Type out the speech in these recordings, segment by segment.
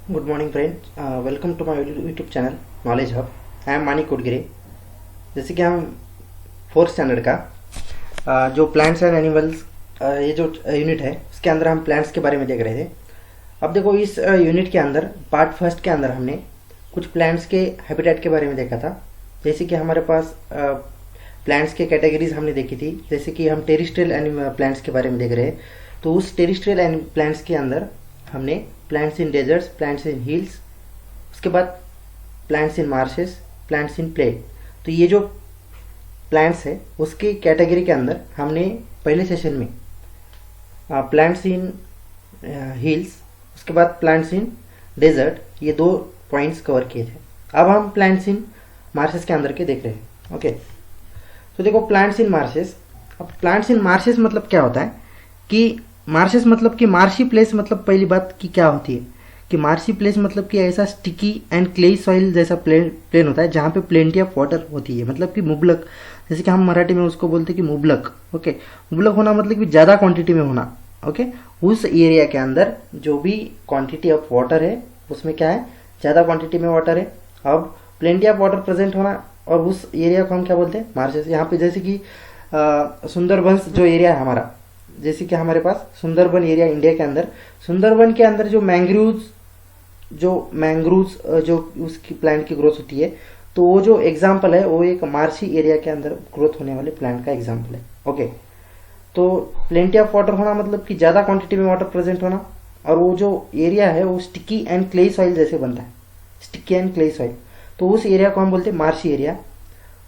Good morning friends, welcome to my YouTube channel knowledge hub. I am Manik Kotgire. जैसे कि हम fourth standard का जो प्लांट्स एंड एनिमल्स ये जो यूनिट है उसके अंदर हम प्लांट्स के बारे में देख रहे थे। अब देखो इस यूनिट के अंदर पार्ट फर्स्ट के अंदर हमने कुछ प्लांट्स के हैबिटेट के बारे में देखा था। जैसे कि हमारे पास प्लांट्स के कैटेगरीज हमने देखी थी। जैसे कि हम टेरिस्ट्रियल प्लांट्स के बारे में देख रहे हैं, तो उस टेरिस्ट्रियल प्लांट्स के अंदर हमने plants in deserts, plants in hills, उसके बाद plants in marshes, plants in plain. तो ये जो प्लांट्स है उसकी कैटेगरी के अंदर हमने पहले सेशन में प्लांट्स इन हिल्स, उसके बाद प्लांट्स इन डेजर्ट, ये 2 पॉइंट्स कवर किए थे। अब हम प्लांट्स इन मार्शेस के अंदर के देख रहे हैं। ओके, तो देखो प्लांट्स इन मार्शेस। अब प्लांट्स इन मार्शेस मतलब क्या होता है कि मार्शेस मतलब कि मार्शी प्लेस, मतलब पहली बात की क्या होती है कि मार्शी प्लेस मतलब कि ऐसा स्टिकी एंड क्लेई सॉइल जैसा प्लेन होता है जहाँ पे प्लेंटी ऑफ वाटर होती है, मतलब कि मुबलक, जैसे कि हम मराठी में उसको बोलते हैं कि मुबलक। ओके, मुबलक होना मतलब कि ज़्यादा क्वांटिटी में होना। ओके, उस एरिया के अंदर जो भी क्वांटिटी ऑफ वाटर है उसमें क्या है, ज़्यादा क्वांटिटी में वाटर है। अब प्लेंटी ऑफ वाटर प्रेजेंट होना, और उस एरिया को हम क्या बोलते हैं, मार्शेस। यहाँ पे जैसे कि सुंदरबंस जो एरिया है हमारा, जैसे कि हमारे पास सुंदरबन एरिया इंडिया के अंदर, सुंदरबन के अंदर जो मैंग्रूव्स जो उसकी प्लांट की ग्रोथ होती है, तो वो जो एग्जाम्पल है वो एक मार्शी एरिया के अंदर ग्रोथ होने वाले प्लांट का एग्जाम्पल है। ओके, तो प्लेंटी ऑफ वाटर होना मतलब कि ज्यादा क्वांटिटी में वाटर प्रेजेंट होना, और वो जो एरिया है वो स्टिकी एंड क्लेई सॉइल जैसे बनता है, स्टिकी एंड क्लेई सॉइल, तो उस एरिया को हम बोलते हैं मार्शी एरिया।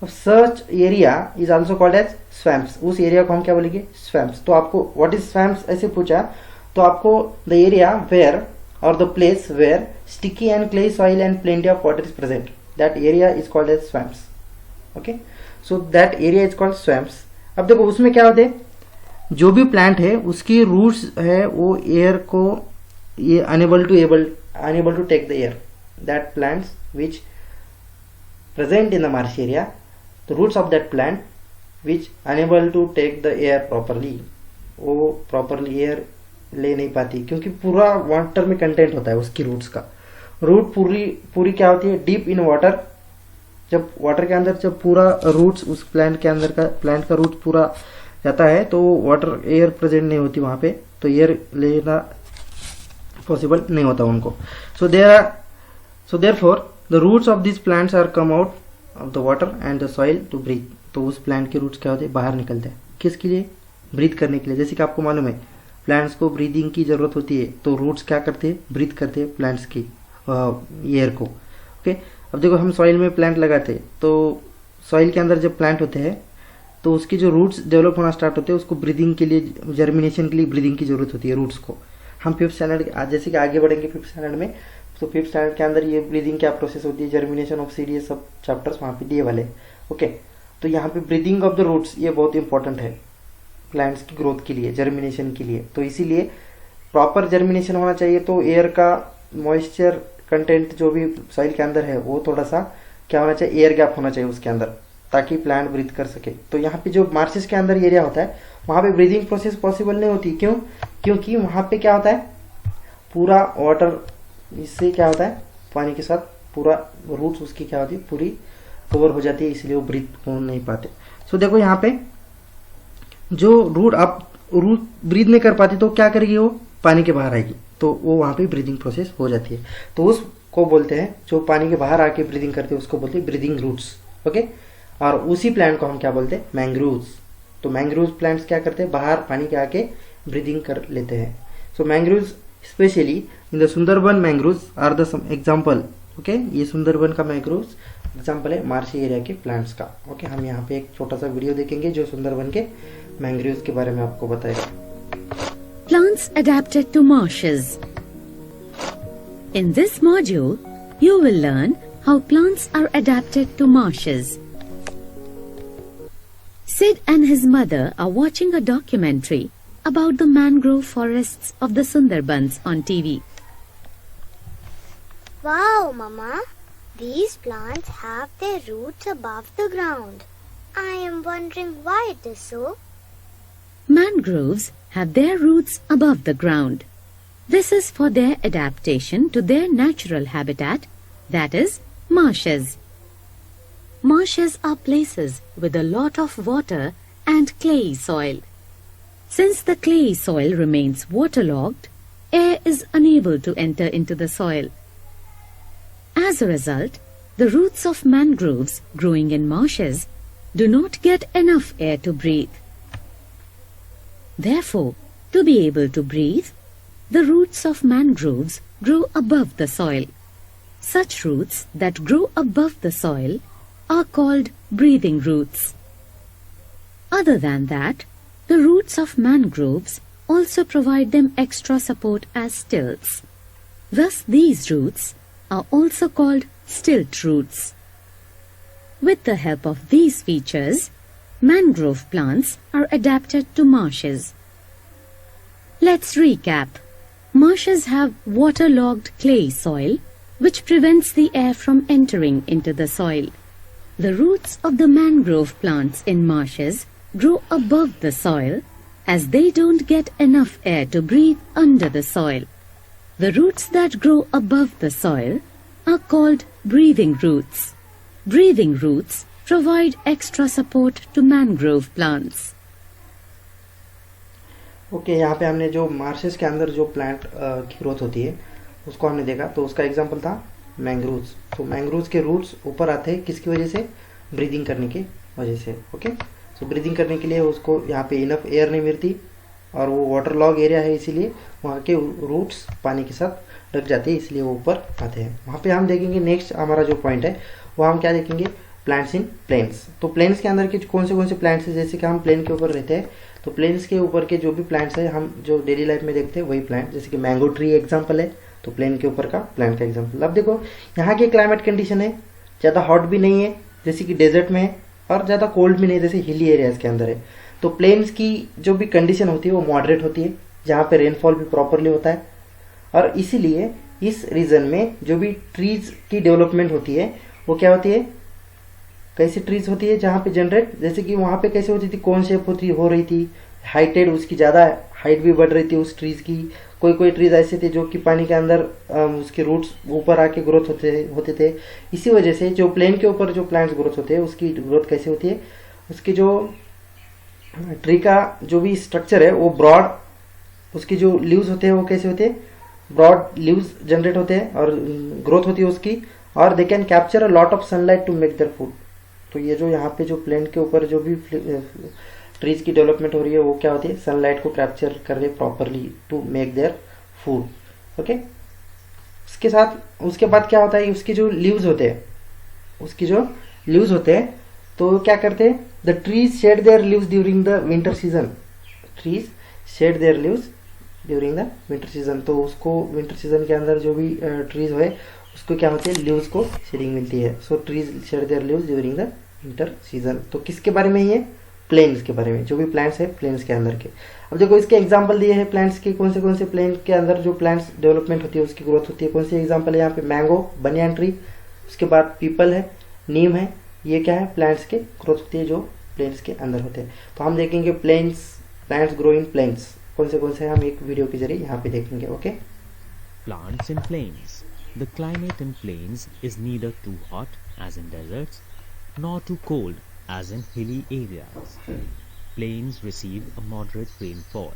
सर्च area is also called as swamps. उस एरिया को हम क्या बोलेंगे, स्वैम्प्स। तो आपको व्हाट इज स्वैम्प्स ऐसे पूछा तो आपको द एरिया वेयर और the place where sticky and clay soil and plenty of water is present, that area is called as swamps. Okay, so that area is called swamps. अब देखो उसमें क्या होते हैं, जो भी प्लांट है उसकी रूट्स है वो एयर को ये enable to take the air, that plants which present in the marsh area, the roots of that plant which unable to take the air properly, वो properly air ले नहीं पाती क्योंकि पूरा वाटर में कंटेंट होता है उसकी रूट्स का। रूट पूरी क्या होती है, डीप इन वाटर। जब वाटर के अंदर जब पूरा रूट्स उस प्लांट के अंदर का प्लांट का रूट पूरा जाता है तो वाटर एयर प्रेजेंट नहीं होती वहां पे, तो एयर लेना पॉसिबल नहीं होता उनको। So therefore the roots of these plants are come out of the water and the soil to breathe। तो उस प्लांट के रूट्स क्या होते हैं, बाहर निकलते हैं, किसके लिए, ब्रीथ करने के लिए। जैसे कि आपको मालूम है प्लांट्स को ब्रीदिंग की जरूरत होती है, तो रूट्स क्या करते हैं, ब्रीथ करते हैं प्लांट्स की एयर को। ओके, अब देखो हम सॉइल में प्लांट लगाते हैं, तो सॉइल के अंदर जब प्लांट होते हैं तो उसकी जो रूट्स डेवलप होना स्टार्ट होते हैं, उसको ब्रीदिंग के लिए, जर्मिनेशन के लिए ब्रीदिंग की जरूरत होती है रूट्स को। हम 5th स्टैंडर्ड जैसे कि आगे बढ़ेंगे 5th स्टैंडर्ड में, तो 5th स्टैंडर्ड के अंदर ये ब्रीदिंग क्या प्रोसेस होती है, जर्मिनेशन ऑफ सीड, ये सब चैप्टर्स वहाँ पे दिए वाले। ओके, तो यहाँ पे ब्रीदिंग ऑफ द रूट्स ये बहुत इंपॉर्टेंट है प्लांट्स की ग्रोथ के लिए, जर्मिनेशन के लिए। तो इसीलिए प्रॉपर जर्मिनेशन होना चाहिए, तो एयर का मॉइस्चर कंटेंट जो भी सॉइल के अंदर है वो थोड़ा सा क्या होना चाहिए, एयर गैप होना चाहिए उसके अंदर, ताकि प्लांट ब्रीथ कर सके। तो यहाँ पे जो मार्शेस के अंदर एरिया होता है वहाँ पे ब्रीदिंग प्रोसेस पॉसिबल नहीं होती। क्यों? क्योंकि वहाँ पे क्या होता है, पूरा वाटर, इससे क्या होता है, पानी के साथ पूरा रूट्स उसकी क्या होती है, पूरी कवर हो जाती है, इसलिए वो ब्रीथ हो नहीं पाते। सो देखो यहाँ पे जो रूट ब्रीथ नहीं कर पाती तो क्या करेगी, वो पानी के बाहर आएगी, तो वो वहाँ पे ब्रीदिंग प्रोसेस हो जाती है। तो उसको बोलते हैं, जो पानी के बाहर आके ब्रीदिंग करते हैं उसको बोलते हैं ब्रीदिंग रूट्स। ओके, और उसी प्लांट को हम क्या बोलते हैं, मैंग्रोव्स। तो मैंग्रोव्स प्लांट्स क्या करते हैं, बाहर पानी के आके ब्रीदिंग कर लेते हैं। So mangroves specially in the Sundarban mangroves are the some example. Okay, ये सुंदरबन का मैंग्रोव्स एग्जाम्पल है मार्शी एरिया के प्लांट्स का। ओके, हम यहाँ पे एक छोटा सा वीडियो देखेंगे जो सुंदरबन के मैंग्रोव्स के बारे में आपको बताएगा। Plants adapted to marshes. In this module, you will learn how plants are adapted to marshes. Sid and his mother are watching a documentary about the mangrove forests of the Sundarbans on TV. Wow, Mama! These plants have their roots above the ground. I am wondering why it is so. Mangroves have their roots above the ground. This is for their adaptation to their natural habitat, that is, marshes. Marshes are places with a lot of water and clayey soil. Since the clayey soil remains waterlogged, air is unable to enter into the soil. As a result, the roots of mangroves growing in marshes do not get enough air to breathe. Therefore, to be able to breathe, the roots of mangroves grow above the soil. Such roots that grow above the soil are called breathing roots. Other than that, the roots of mangroves also provide them extra support as stilts. Thus, these roots are also called stilt roots. With the help of these features, mangrove plants are adapted to marshes. Let's recap. Marshes have waterlogged clay soil, which prevents the air from entering into the soil. The roots of the mangrove plants in marshes grow above the soil as they don't get enough air to breathe under the soil. The roots that grow above the soil are called breathing roots. Breathing roots provide extra support to mangrove plants. Okay, यहाँ पे हमने जो marches के अंदर जो plant की growth होती है उसको हमने देखा, तो उसका एग्जांपल था मैंग्रोव्स. तो मैंग्रोव्स के रूट्स ऊपर आते हैं किसकी वजह से? ब्रीदिंग करने की वजह से. ओके, तो ब्रीदिंग करने के लिए उसको यहाँ पे इनफ एयर नहीं मिलती और वो वाटर लॉग एरिया है, इसीलिए वहाँ के रूट्स पानी के साथ रख जाते हैं, इसलिए वो ऊपर आते हैं. वहाँ पे हम देखेंगे नेक्स्ट हमारा जो पॉइंट है वो हम क्या देखेंगे? Plants in plains. तो प्लेन्स के अंदर के कौन से प्लांट्स हैं? जैसे कि हम प्लेन के ऊपर रहते हैं, तो प्लेन्स के ऊपर के जो भी प्लांट्स है हम जो डेली लाइफ में देखते हैं वही प्लांट, जैसे कि मैंगो ट्री एग्जांपल है, तो प्लेन के ऊपर का प्लांट का एग्जांपल. अब देखो यहाँ की क्लाइमेट कंडीशन है, ज़्यादा हॉट भी नहीं है जैसे कि डेजर्ट में है और ज़्यादा कोल्ड भी नहीं जैसे हिली एरियाज के अंदर है. तो प्लेन्स की जो भी कंडीशन होती है वो मॉडरेट होती है, जहाँ पे रेनफॉल भी प्रॉपरली होता है, और इसीलिए इस रीजन में जो भी ट्रीज की डेवलपमेंट होती है वो क्या होती है? कैसी ट्रीज होती है जहाँ पे जनरेट, जैसे कि वहाँ पे कैसे होती थी, कौन शेप हो रही थी, हाइटेड, उसकी ज़्यादा हाइट भी बढ़ रही थी उस ट्रीज की. कोई ट्रीज ऐसे थे जो कि पानी के अंदर उसके रूट्स ऊपर आके ग्रोथ होते थे. इसी वजह से जो प्लेन के ऊपर जो प्लांट्स ग्रोथ होते हैं उसकी ग्रोथ कैसे होती है? उसकी जो ट्री का जो भी स्ट्रक्चर है वो ब्रॉड, उसकी जो लीव्स होते हैं वो कैसे होते हैं? ब्रॉड लीव्स जनरेट होते हैं और ग्रोथ होती है उसकी, और they can capture a lot of sunlight to make their food. तो ये जो यहाँ पे जो प्लेन के ऊपर जो भी ट्रीज की डेवलपमेंट हो रही है वो क्या होती है? सनलाइट को कैप्चर कर रही है properly to make their food. Okay, उसके बाद क्या होता है? उसकी जो लीव्स होते हैं, तो क्या करते हैं? The trees shed their leaves during the winter season. Trees shed their leaves during the winter season. तो उसको विंटर सीजन के अंदर जो भी ट्रीज है उसको क्या होती है? लीव्स को शेडिंग मिलती है. So trees shed their leaves during the winter season. तो किसके बारे में? ये प्लेन्स के बारे में, जो भी प्लांट्स है प्लेन्स के अंदर के. अब देखो इसके एग्जांपल दिए हैं प्लांट्स के, कौन से प्लेन के अंदर जो प्लांट्स डेवलपमेंट होती है उसकी ग्रोथ होती है. कौन से एग्जांपल है यहाँ पे? मैंगो, बनियान ट्री, उसके बाद पीपल है, नीम है. ये क्या है? प्लांट्स के ग्रोथ होती है जो प्लेन्स के अंदर होते हैं. तो हम देखेंगे प्लांट्स ग्रो इन प्लेन्स कौन से हम एक वीडियो के जरिए यहाँ पे देखेंगे. Okay, Plants in plains. The climate in plains is neither too hot as in deserts nor too cold as in hilly areas. Plains receive a moderate rainfall.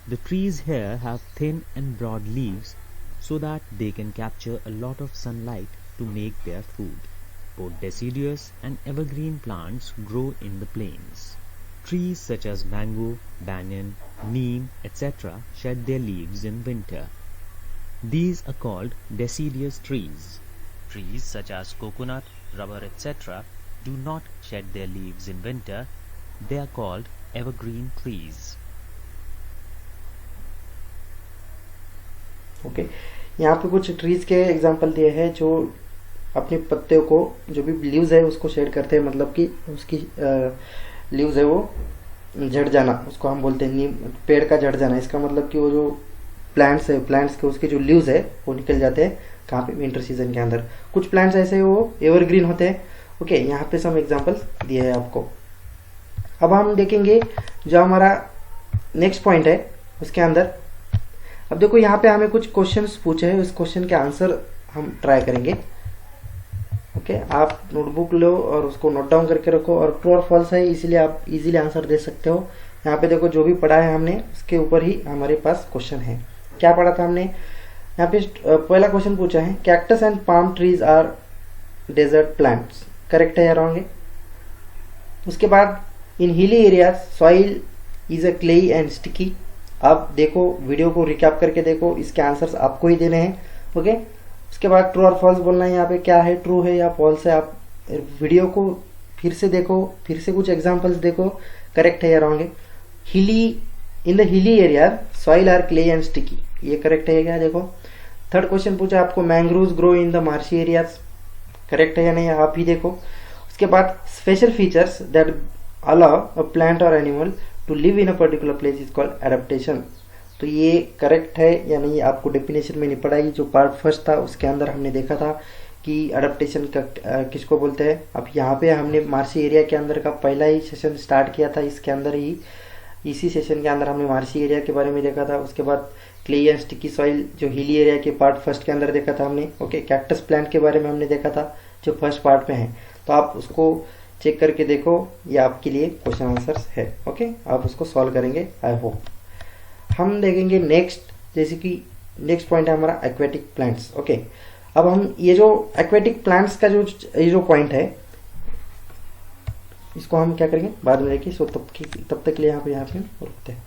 The trees here have thin and broad leaves so that they can capture a lot of sunlight to make their food. Both deciduous and evergreen plants grow in the plains. Trees such as mango, banyan, neem, etc. shed their leaves in winter. These are called deciduous trees. Trees such as coconut, rubber, etc. do not shed their leaves in winter. They are called evergreen trees. Okay, यहाँ पे कुछ trees के example दिए हैं जो अपने पत्तियों को, जो भी लीव्स है उसको शेड करते हैं, मतलब कि उसकी लीव्स है वो झड़ जाना, उसको हम बोलते हैं नीम, पेड़ का झड़ जाना. इसका मतलब कि वो जो प्लांट्स के उसके जो लीव्स है वो निकल जाते हैं कहाँ पे? विंटर सीजन के अंदर. कुछ प्लांट्स ऐसे वो एवरग्रीन होते हैं. ओके, यहाँ पे सम एग्जांपल दिए हैं आपको. अब हम देखेंगे जो हमारा नेक्स्ट पॉइंट है उसके अंदर. अब देखो यहाँ पे हमें कुछ क्वेश्चंस पूछे हैं, इस क्वेश्चन के आंसर हम ट्राई करेंगे। ओके, आप नोटबुक लो और उसको नोट डाउन करके रखो, और ट्रू और फॉल्स है इसीलिए आप इजीली आंसर दे सकते हो। यहाँ पे देखो जो भी पढ़ा है हमने उसके ऊपर ही हमारे पास क्वेश्चन है। क्या पढ़ा था हमने? यहाँ पे पहला क्वेश्चन पूछा है cactus and palm trees are desert plants, correct है या रॉन्ग है? उसके बाद in hilly area soil is a clayey and sticky. आप देखो वीडियो को रिकैप करके देखो, इसके आंसर्स आपको ही देने हैं। ओके, उसके बाद ट्रू और फॉल्स बोलना है, यहाँ पे क्या है, ट्रू है या फॉल्स है। आप वीडियो को फिर से देखो, फिर से कुछ एग्जांपल्स देखो, करेक्ट है या रॉन्ग है। Hilly in the hilly area soil are clay and sticky, ये करेक्ट है क्या? देखो थर्ड क्वेश्चन पूछा आपको mangroves grow in the marshy areas, correct है या नहीं, आप ही देखो। उसके बाद special features that allow a plant और animal to live in a particular place is called adaptation, तो ये करेक्ट है या नहीं आपको डेफिनेशन में नहीं पड़ा। ये जो पार्ट फर्स्ट था उसके अंदर हमने देखा था कि एडेप्टेशन किसको बोलते हैं। अब यहाँ पे हमने मार्शी एरिया के अंदर का पहला ही सेशन स्टार्ट किया था, इसके अंदर ही इसी सेशन के अंदर हमने मार्शी एरिया के बारे में देखा था। उसके बाद क्ले एंड स्टिकी सॉइल जो हिली एरिया के पार्ट फर्स्ट के अंदर देखा था हमने। ओके, कैक्टस प्लांट के बारे में हमने देखा था जो फर्स्ट पार्ट में है, तो आप उसको चेक करके देखो, ये आपके लिए क्वेश्चन आंसर्स है। ओके, आप उसको सॉल्व करेंगे आई होप। हम देखेंगे नेक्स्ट, जैसे कि नेक्स्ट पॉइंट है हमारा एक्वेटिक प्लांट्स। ओके, अब हम ये जो एक्वेटिक प्लांट्स का ये जो पॉइंट है इसको हम क्या करेंगे बाद में देखिए। सो तब तक के लिए यहाँ पे रुकते हैं।